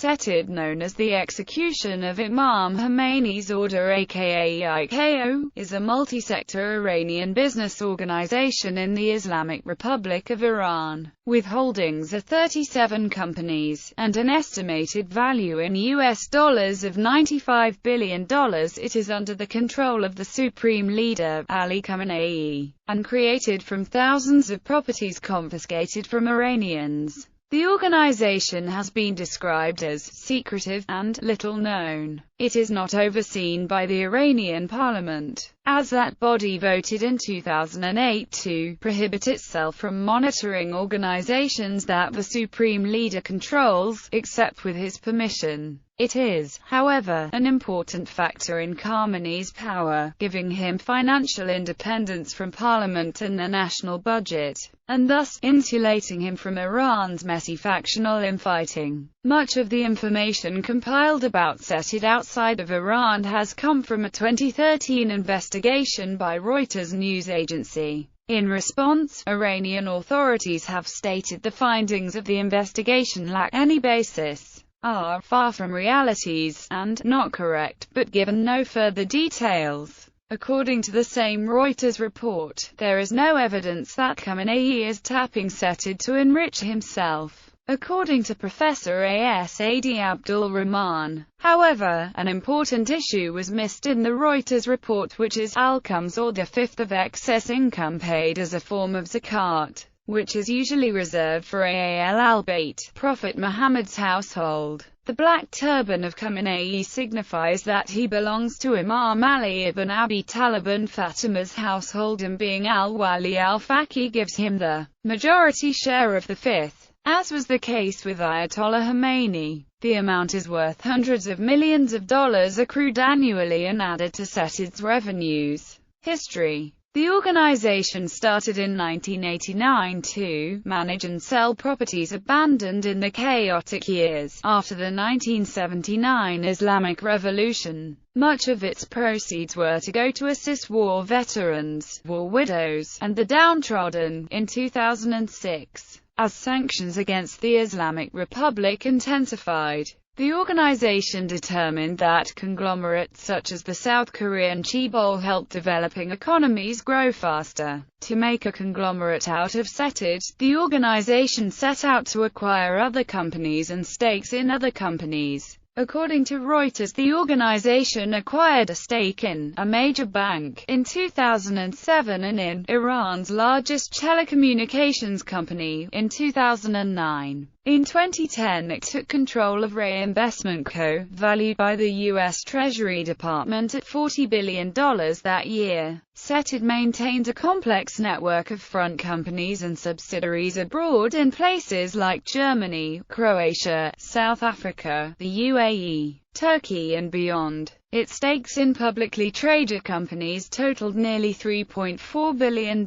Setad, known as the execution of Imam Khomeini's order aka IKO, is a multi-sector Iranian business organization in the Islamic Republic of Iran, with holdings of 37 companies, and an estimated value in US dollars of $95 billion. It is under the control of the Supreme Leader, Ali Khamenei, and created from thousands of properties confiscated from Iranians. The organization has been described as secretive and little known. It is not overseen by the Iranian parliament, as that body voted in 2008 to prohibit itself from monitoring organizations that the Supreme Leader controls, except with his permission. It is, however, an important factor in Khamenei's power, giving him financial independence from parliament and the national budget, and thus insulating him from Iran's messy factional infighting. Much of the information compiled about Setad outside of Iran has come from a 2013 investigation by Reuters news agency. In response, Iranian authorities have stated the findings of the investigation lack any basis, are far from realities, and not correct, but given no further details. According to the same Reuters report, there is no evidence that Khamenei is tapping Setad to enrich himself. According to Professor Asad Abdul Rahman, however, an important issue was missed in the Reuters report, which is al-khums, or the fifth of excess income paid as a form of zakat, which is usually reserved for al-Bayt, Prophet Muhammad's household. The black turban of Khamenei signifies that he belongs to Imam Ali ibn Abi Talib and Fatima's household, and being al-Wali al-Faqih gives him the majority share of the fifth. As was the case with Ayatollah Khomeini, the amount is worth hundreds of millions of dollars accrued annually and added to Setad's revenues. History. The organization started in 1989 to manage and sell properties abandoned in the chaotic years after the 1979 Islamic Revolution. Much of its proceeds were to go to assist war veterans, war widows, and the downtrodden. In 2006, as sanctions against the Islamic Republic intensified, the organization determined that conglomerates such as the South Korean chaebol helped developing economies grow faster. To make a conglomerate out of Setad, the organization set out to acquire other companies and stakes in other companies. According to Reuters, the organization acquired a stake in a major bank in 2007 and in Iran's largest telecommunications company in 2009. In 2010, it took control of Ray Investment Co., valued by the U.S. Treasury Department at $40 billion that year. Setad maintains a complex network of front companies and subsidiaries abroad in places like Germany, Croatia, South Africa, the UAE, Turkey and beyond. Its stakes in publicly traded companies totaled nearly $3.4 billion.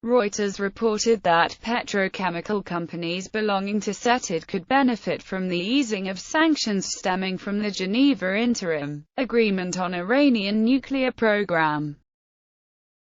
Reuters reported that petrochemical companies belonging to Setad could benefit from the easing of sanctions stemming from the Geneva Interim Agreement on Iranian nuclear program.